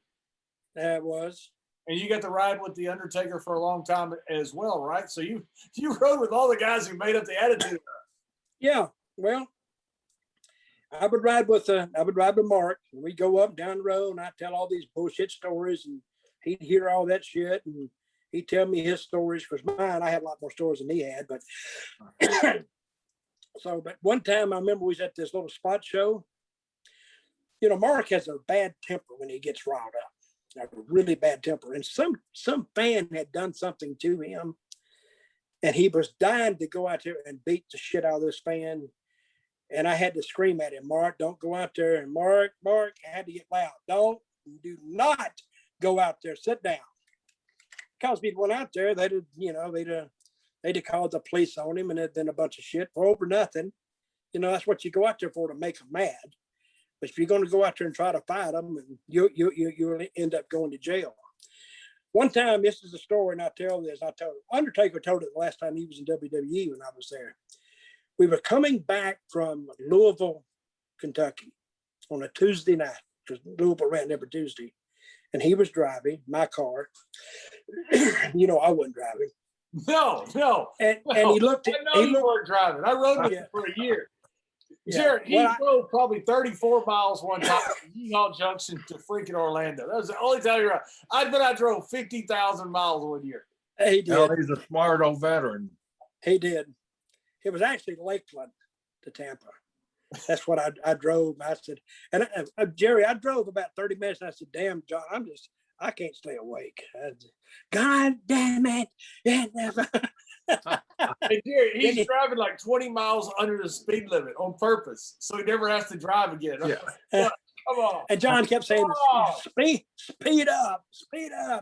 Speaker 2: That was.
Speaker 1: And you got to ride with the Undertaker for a long time as well, right? So you rode with all the guys who made up the Attitude.
Speaker 2: Yeah. Well, I would ride with Mark, and we'd go up and down the road, and I'd tell all these bullshit stories, and he'd hear all that shit, and he'd tell me his stories. Because mine, I had a lot more stories than he had. But but one time I remember we was at this little spot show. Mark has a bad temper when he gets riled up, a really bad temper. And some fan had done something to him, and he was dying to go out there and beat the shit out of this fan. And I had to scream at him, "Mark, don't go out there." And Mark, I had to get loud. Do not go out there. Sit down. Because if he went out there, they'd have called the police on him, and then a bunch of shit for over nothing. That's what you go out there for, to make them mad. But if you're going to go out there and try to fight them, and you'll end up going to jail. One time, this is a story, and I tell this. Undertaker told it the last time he was in WWE when I was there. We were coming back from Louisville, Kentucky, on a Tuesday night, because Louisville ran every Tuesday, and he was driving my car. I wasn't driving.
Speaker 1: No.
Speaker 2: And he looked at.
Speaker 1: I know you weren't driving. I rode with you for a year. Jared, he drove probably 34 miles one time from Yeehaw Junction to freaking Orlando. That was the only time you rode. I bet I drove 50,000 miles one year.
Speaker 2: He did.
Speaker 3: Well, he's a smart old veteran.
Speaker 2: He did. It was actually Lakeland to Tampa. That's what I drove. I said, and Jerry, I drove about 30 minutes. And I said, damn, John, I can't stay awake. God damn it.
Speaker 1: Hey, Jerry, he's driving like 20 miles under the speed limit on purpose, so he never has to drive again.
Speaker 3: Yeah.
Speaker 1: Come on.
Speaker 2: And John kept saying, speed up.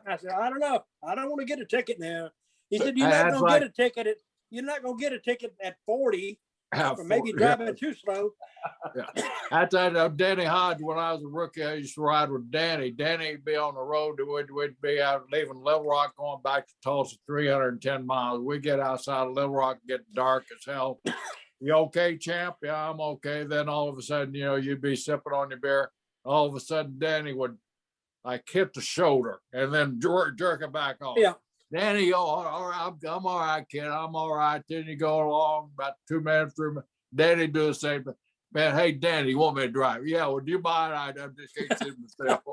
Speaker 2: I said, I don't know. I don't want to get a ticket now. He said, you're not going to get a ticket. You're not going to get a ticket at 40. Or maybe driving too slow.
Speaker 3: Yeah. I thought Danny Hodge, when I was a rookie, I used to ride with Danny. Danny would be on the road. We'd be out leaving Little Rock, going back to Tulsa, 310 miles. We get outside of Little Rock, get dark as hell. You okay, champ? Yeah, I'm okay. Then all of a sudden, you'd be sipping on your beer. All of a sudden, Danny would like hit the shoulder and then jerk it back off.
Speaker 2: Yeah.
Speaker 3: Danny, all right, I'm all right, kid. I'm all right. Then you go along about 2 minutes, 3 minutes. Danny do the same thing. Man, hey, Danny, you want me to drive? Yeah, would you mind? I just can't sit myself.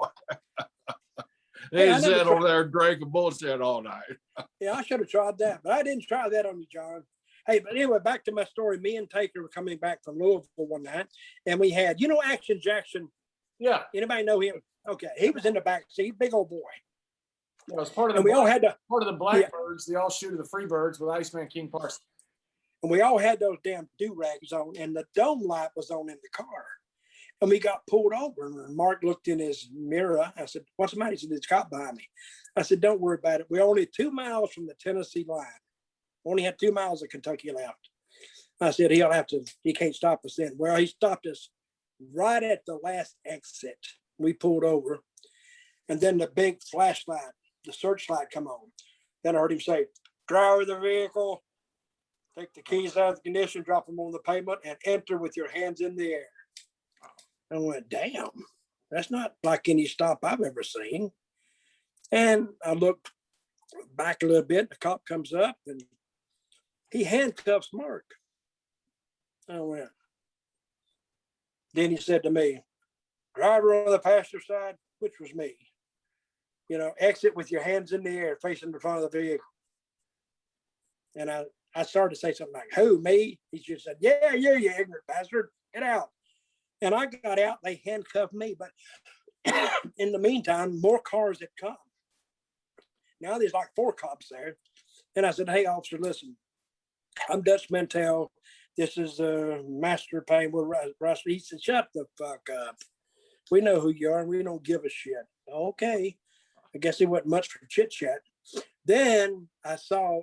Speaker 3: He sat over there drinking bullshit all night.
Speaker 2: Yeah, I should have tried that, but I didn't try that on you, John. Hey, but anyway, back to my story. Me and Taker were coming back from Louisville one night, and we had, Action Jackson.
Speaker 1: Yeah.
Speaker 2: Anybody know him? Okay, he was in the back seat, big old boy.
Speaker 1: It was part of the Blackbirds, the offshoot of the Freebirds with Iceman King Parsons.
Speaker 2: And we all had those damn do-rags on, and the dome light was on in the car. And we got pulled over, and Mark looked in his mirror. I said, what's the matter? He said, there's a cop behind me. I said, don't worry about it. We're only 2 miles from the Tennessee line. We only had 2 miles of Kentucky left. I said, he can't stop us then. Well, he stopped us right at the last exit. We pulled over, and then the big flashlight, the searchlight come on. Then I heard him say, drive the vehicle, take the keys out of the ignition, drop them on the pavement, and enter with your hands in the air. I went, damn, that's not like any stop I've ever seen. And I looked back a little bit. The cop comes up, and he handcuffs Mark. I went. Then he said to me, driver on the passenger side, which was me. Exit with your hands in the air, facing the front of the vehicle. And I started to say something like, who, me? He just said, yeah, you ignorant bastard, get out. And I got out, they handcuffed me. But in the meantime, more cars had come. Now there's like 4 cops there. And I said, hey, officer, listen, I'm Dutch Mantell. This is Master Payne. He said, shut the fuck up. We know who you are, and we don't give a shit. Okay. I guess he wasn't much for chit chat. Then I saw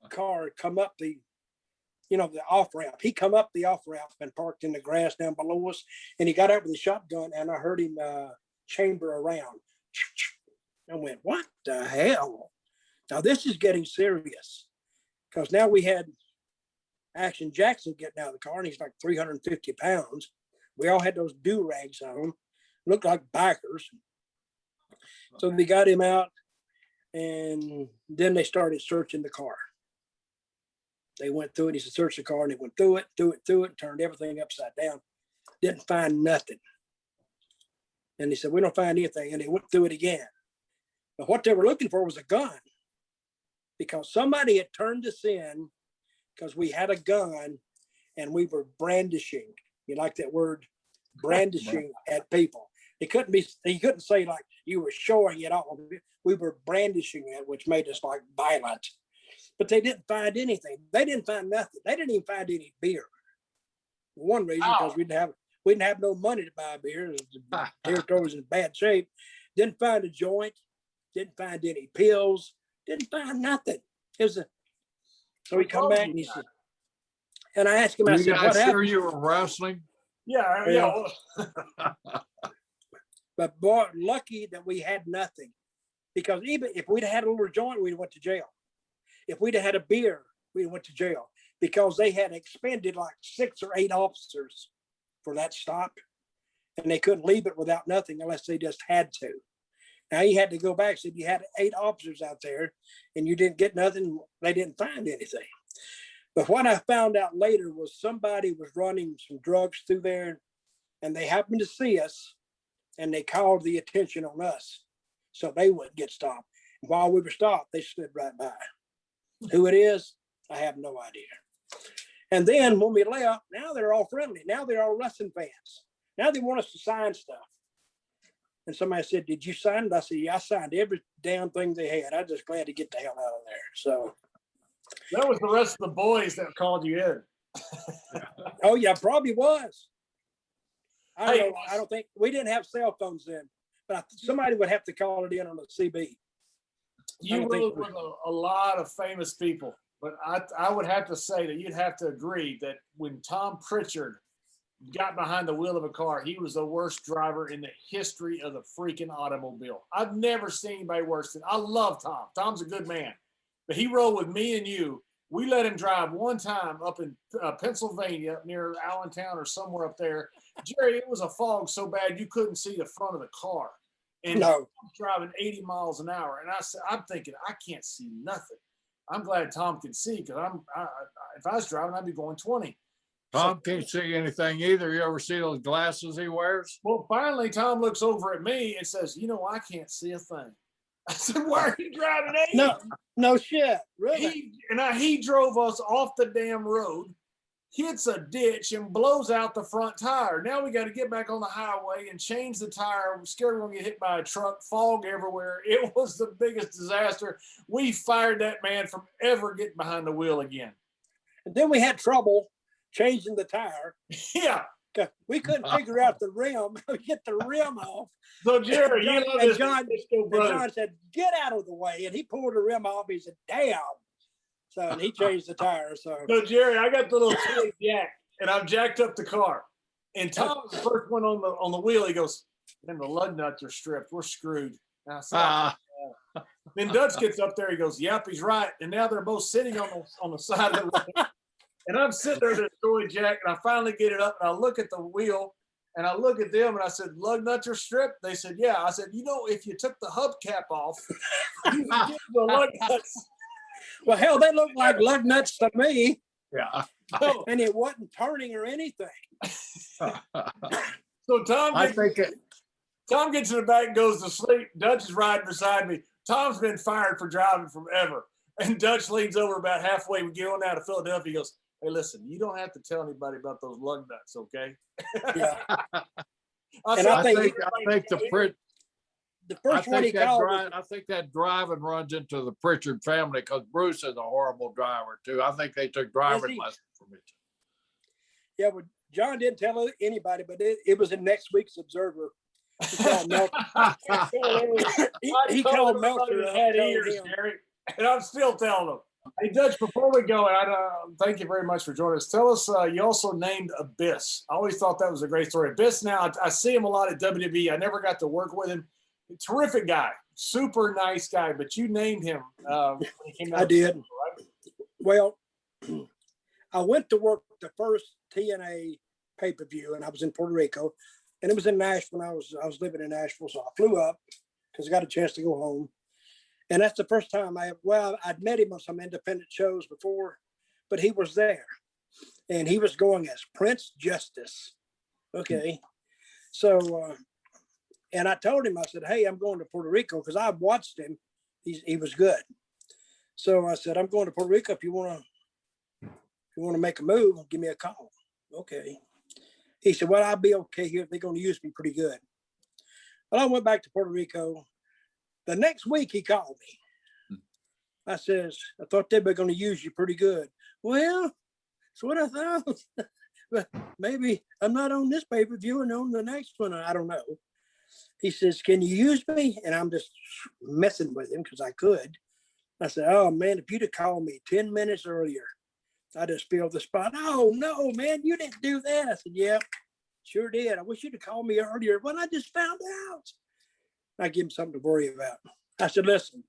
Speaker 2: a car come up the off ramp. He come up the off ramp and parked in the grass down below us. And he got out with a shotgun, and I heard him chamber around. I went, what the hell? Now this is getting serious, because now we had Action Jackson getting out of the car, and he's like 350 pounds. We all had those do-rags on, looked like bikers. So they got him out, and then they started searching the car. They went through it. He said, search the car, and they went through it, turned everything upside down. Didn't find nothing. And he said, we don't find anything. And they went through it again. But what they were looking for was a gun, because somebody had turned us in because we had a gun and we were brandishing. You like that word? Brandishing at people. He couldn't say like you were showing it off. We were brandishing it, which made us like violent. But they didn't find anything. They didn't find nothing. They didn't even find any beer. For one reason, because we didn't have no money to buy beer. The territory was in bad shape. Didn't find a joint. Didn't find any pills. Didn't find nothing. So he come back and he said, and I asked him, I said, what happened?
Speaker 3: You were wrestling?
Speaker 1: Yeah.
Speaker 2: But boy, lucky that we had nothing, because even if we'd had a little joint, we'd went to jail. If we'd had a beer, we went to jail, because they had expended like 6 or 8 officers for that stop, and they couldn't leave it without nothing unless they just had to. Now he had to go back. Said you had 8 officers out there and you didn't get nothing. They didn't find anything. But what I found out later was somebody was running some drugs through there, and they happened to see us, and they called the attention on us so they wouldn't get stopped. And while we were stopped, they stood right by. Who it is, I have no idea. And then when we left, now they're all friendly. Now they're all wrestling fans. Now they want us to sign stuff. And somebody said, "Did you sign it?" I said, "Yeah, I signed every damn thing they had. I'm just glad to get the hell out of there." So
Speaker 1: that was the rest of the boys that called you in.
Speaker 2: Oh yeah, probably was. I don't think we didn't have cell phones then, but somebody would have to call it in on the CB.
Speaker 1: You rode with a lot of famous people, but I would have to say that you'd have to agree that when Tom Pritchard got behind the wheel of a car, he was the worst driver in the history of the freaking automobile. I've never seen anybody worse than. I love Tom. Tom's a good man, but he rode with me and you. We let him drive one time up in Pennsylvania near Allentown or somewhere up there. Jerry, it was a fog so bad you couldn't see the front of the car. And
Speaker 2: no.
Speaker 1: He was driving 80 miles an hour. And I'm thinking, I can't see nothing. I'm glad Tom can see, because if I was driving, I'd be going 20.
Speaker 3: Tom can't see anything either. You ever see those glasses he wears?
Speaker 1: Well, finally, Tom looks over at me and says, I can't see a thing. I said, "Why are you driving 80?"
Speaker 2: No shit, really.
Speaker 1: He drove us off the damn road, hits a ditch, and blows out the front tire. Now we got to get back on the highway and change the tire. I'm scared we're going to get hit by a truck, fog everywhere. It was the biggest disaster. We fired that man from ever getting behind the wheel again.
Speaker 2: And then we had trouble changing the tire.
Speaker 1: Yeah.
Speaker 2: We couldn't figure out the rim. Get the rim off.
Speaker 1: So Jerry,
Speaker 2: John said, "Get out of the way," and he pulled the rim off. He said, "Damn!" So and he changed the tire. So
Speaker 1: Jerry, I got the little jack, and I've jacked up the car. And Tom was the first one on the wheel. He goes, "Man, the lug nuts are stripped. We're screwed." Then Dutch gets up there. He goes, "Yep, he's right." And now they're both sitting on the side of the road. And I'm sitting there to destroy jack, and I finally get it up, and I look at the wheel, and I look at them, and I said, "Lug nuts are stripped?" They said, "Yeah." I said, "If you took the hubcap off, you would get the lug nuts."
Speaker 2: Well, hell, they look like lug nuts to me.
Speaker 3: Yeah.
Speaker 2: And it wasn't turning or anything.
Speaker 1: So Tom gets in the back and goes to sleep. Dutch is riding beside me. Tom's been fired for driving forever. And Dutch leans over about halfway. We get on out of Philadelphia. He goes, "Hey, listen, you don't have to tell anybody about those lug nuts, okay?"
Speaker 2: Yeah.
Speaker 3: I think
Speaker 2: the first one he called.
Speaker 3: I think that driving runs into the Pritchard family, because Bruce is a horrible driver too. I think they took driving lessons from each other.
Speaker 2: Yeah, well, John didn't tell anybody, but it was in next week's Observer. He called Meltzer. he called Meltzer.
Speaker 1: Had ears, Gary, and I'm still telling them. Hey, Dutch, before we go, thank you very much for joining us. Tell us, you also named Abyss. I always thought that was a great story. Abyss, now, I see him a lot at WWE. I never got to work with him. Terrific guy, super nice guy, but you named him when he came out.
Speaker 2: I did. Right? Well, I went to work the first TNA pay-per-view, and I was in Puerto Rico, and it was in Nashville. I was living in Nashville, so I flew up because I got a chance to go home. And that's the first time I'd met him on some independent shows before, but he was there, and he was going as Prince Justice. Okay. So, and I told him, I said, "Hey, I'm going to Puerto Rico," because I watched him. He was good. So I said, "I'm going to Puerto Rico. If you want to make a move, give me a call." Okay. He said, "Well, I'll be okay here. They're going to use me pretty good." Well, I went back to Puerto Rico. The next week he called me. I says, "I thought they were going to use you pretty good." "Well, that's what I thought. But maybe I'm not on this pay-per-view and on the next one. I don't know." He says, "Can you use me?" And I'm just messing with him because I could. I said, "Oh, man, if you'd have called me 10 minutes earlier, I just filled the spot." "Oh, no, man, you didn't do that." I said, "Yeah, Sure did. I wish you'd have called me earlier. When I just found out. I give him something to worry about. I said, listen,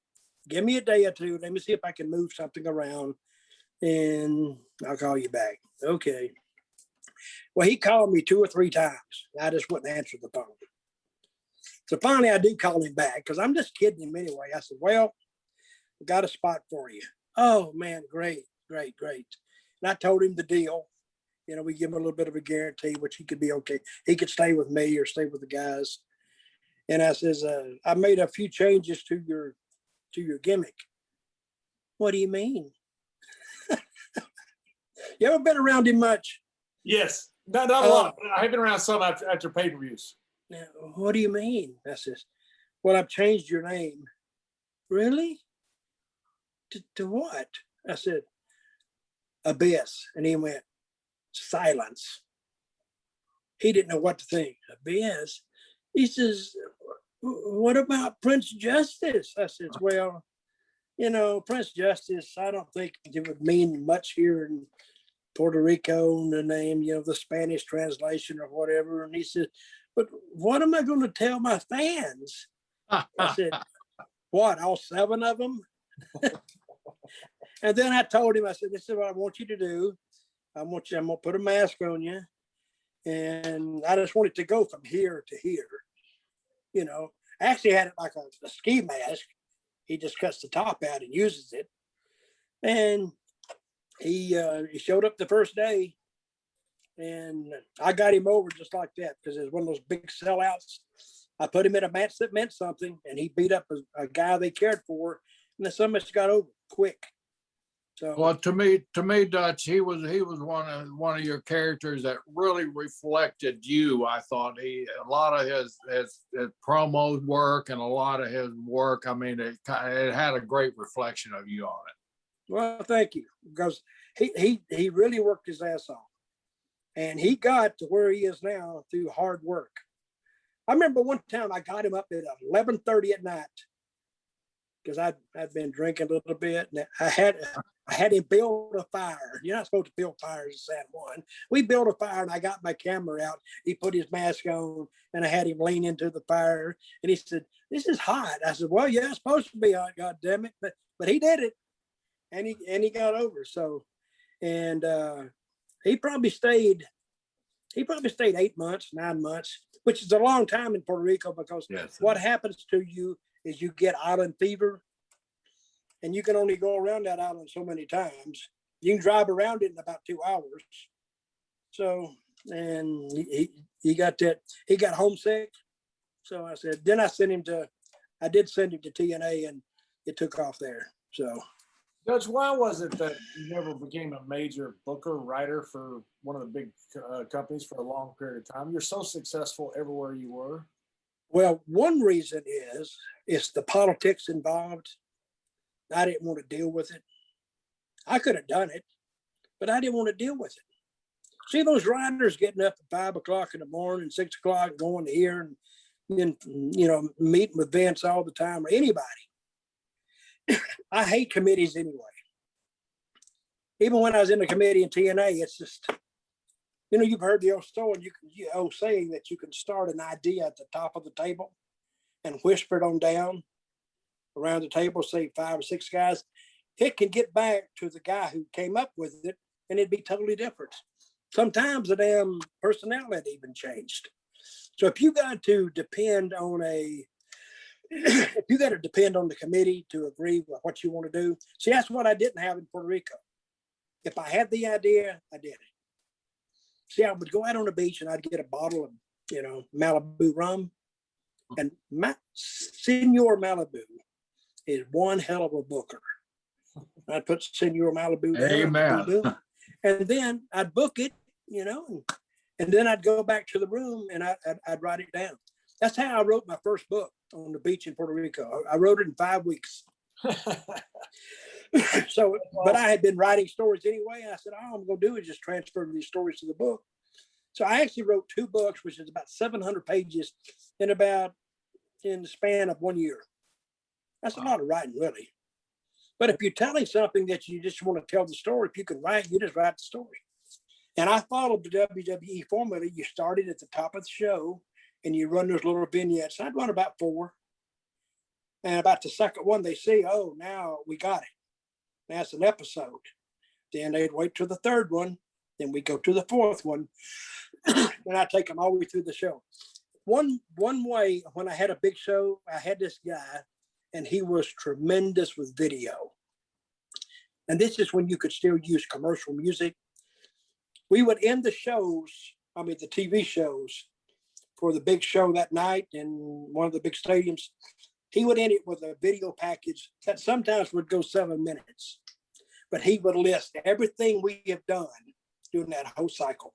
Speaker 2: give me a day or two. Let me see if I can move something around and I'll call you back. Okay. Well, he called me 2 or 3 times. I just wouldn't answer the phone. So finally I do call him back because I'm just kidding him anyway. I said, well, I got a spot for you. Oh man, great. And I told him the deal. You know, we give him a little bit of a guarantee, which he could be okay. He could stay with me or stay with the guys. And I says, I made a few changes to your gimmick. What do you mean? You ever been around him much?
Speaker 1: Yes, not a lot. I've been around some after pay-per-views.
Speaker 2: Now, what do you mean? I says, well, I've changed your name. Really? To what? I said, Abyss. And he went, silence. He didn't know what to think. Abyss? He says, what about Prince Justice? I said, well, you know, Prince Justice, I don't think it would mean much here in Puerto Rico, the name, you know, the Spanish translation or whatever. And he said, but what am I going to tell my fans? I said, what, all 7 of them? And then I told him, I said, this is what I want you to do. I'm going to put a mask on you. And I just want it to go from here to here. You know, I actually had it like a ski mask. He just cuts the top out and uses it. And he showed up the first day. And I got him over just like that because it was one of those big sellouts. I put him in a match that meant something, and he beat up a guy they cared for, and then somebody got over quick. So,
Speaker 3: well, to me, Dutch, he was one of your characters that really reflected you. I thought a lot of his promo work and a lot of his work. I mean, it had a great reflection of you on it.
Speaker 2: Well, thank you, because he really worked his ass off. And he got to where he is now through hard work. I remember one time I got him up at 11:30 at night because I'd been drinking a little bit. And I had him build a fire. You're not supposed to build fires in San Juan. We built a fire and I got my camera out. He put his mask on and I had him lean into the fire. And he said, this is hot. I said, well, yeah, it's supposed to be hot, God damn it. But he did it. And he got over. So, and he probably stayed 8 months, 9 months, which is a long time in Puerto Rico because what happens to you is you get island fever and you can only go around that island so many times. You can drive around it in about 2 hours. So, and he got that, he got homesick. So I said, then I did send him to TNA and it took off there. So.
Speaker 1: Judge, why was it that you never became a major booker writer for one of the big companies for a long period of time? You're so successful everywhere you were.
Speaker 2: Well, one reason is it's the politics involved. I didn't want to deal with it. I could have done it, but I didn't want to deal with it. See those writers getting up at 5 o'clock in the morning, 6 o'clock, going to here and then, you know, meeting with Vince all the time or anybody. I hate committees anyway. Even when I was in the committee in TNA, it's just, you know, you've heard the old saying that you can start an idea at the top of the table and whisper it on down around the table, say 5 or 6 guys. It can get back to the guy who came up with it and it'd be totally different. Sometimes the damn personality even changed. So if you got to depend on the committee to agree with what you want to do. See, that's what I didn't have in Puerto Rico. If I had the idea, I did it. See, I would go out on the beach and I'd get a bottle of, you know, Malibu rum. And Senor Malibu is one hell of a booker. I'd put Senor Malibu there.
Speaker 3: Amen.
Speaker 2: And then I'd book it, you know, and then I'd go back to the room and I'd write it down. That's how I wrote my first book on the beach in Puerto Rico. I wrote it in 5 weeks. So, but I had been writing stories anyway. And I said, all I'm going to do is just transfer these stories to the book. So I actually wrote 2 books, which is about 700 pages in the span of 1 year. That's a lot of writing, really. But if you're telling something that you just want to tell the story, if you can write, you just write the story. And I followed the WWE formula. You started at the top of the show and you run those little vignettes. I'd run about 4. And about the second one, they see, oh, now we got it. That's an episode. Then they'd wait till the third one. Then we go to the fourth one. And I take them all the way through the show. One way, when I had a big show, I had this guy, and he was tremendous with video. And this is when you could still use commercial music. We would end the shows, the TV shows, for the big show that night in one of the big stadiums. He would end it with a video package that sometimes would go 7 minutes. But he would list everything we have done during that whole cycle.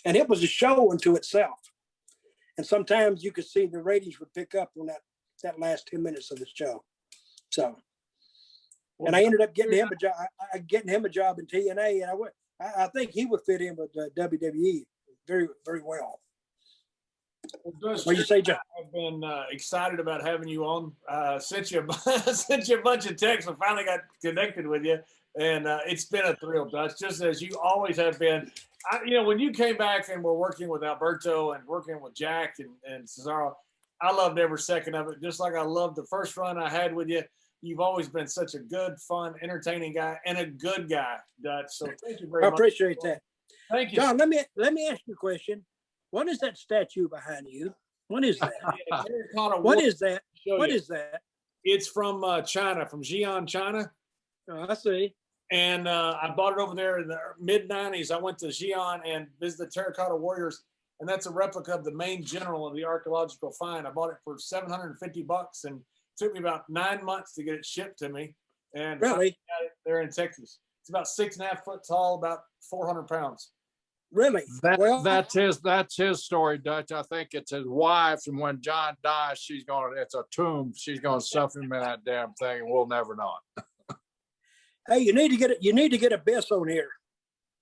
Speaker 2: And it was a show unto itself. And sometimes you could see the ratings would pick up on that last 10 minutes of the show. So, and I ended up getting him a job. Getting him a job in TNA, and I think he would fit in with WWE very, very well. What you say, John?
Speaker 1: I've been excited about having you on. Sent you a bunch of texts. I finally got connected with you, and it's been a thrill, Dutch, just as you always have been. When you came back and were working with Alberto and working with Jack and Cesaro, I loved every second of it. Just like I loved the first run I had with you. You've always been such a good, fun, entertaining guy and a good guy, Dutch. So thank you very much.
Speaker 2: I appreciate that.
Speaker 1: Thank you,
Speaker 2: John. Let me ask you a question. What is that statue behind you? What is that? What is that? What is that?
Speaker 1: It's from China, from Xi'an, China.
Speaker 2: Oh, I see.
Speaker 1: And I bought it over there in the mid-90s. I went to Xi'an and visited the Terracotta Warriors, and that's a replica of the main general of the archaeological find. I bought it for $750, and it took me about 9 months to get it shipped to me. And
Speaker 2: really?
Speaker 1: I got it there in Texas. It's about 6.5 foot tall, about 400 pounds.
Speaker 2: Really?
Speaker 3: That's his story, Dutch. I think it's his wife, and when John dies, it's a tomb. She's gonna stuff him in that damn thing, and we'll never know it.
Speaker 2: Hey, you need to get a Biss on here.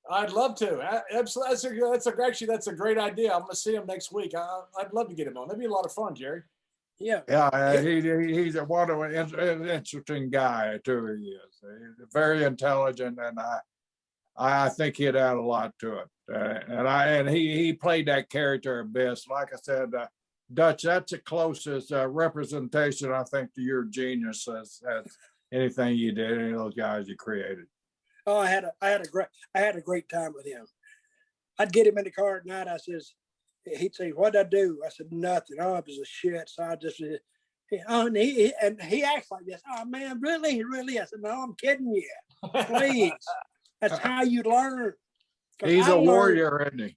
Speaker 1: I'd love to. Absolutely. That's a great idea. I'm gonna see him next week. I'd love to get him on. That'd be a lot of fun, Jerry.
Speaker 2: Yeah.
Speaker 3: Yeah, he's an interesting guy too. He is. He's very intelligent, and I think he'd add a lot to it. And he played that character best. Like I said, Dutch, that's the closest representation I think to your genius as anything you did, any of those guys you created.
Speaker 2: Oh, I had a great time with him. I'd get him in the car at night. He'd say, "What'd I do?" I said, "Nothing." Oh, it was a shit. So I just, and he acts like this. Oh man, really? I said, "No, I'm kidding you. Please." That's how you learn.
Speaker 3: He's a warrior, isn't he?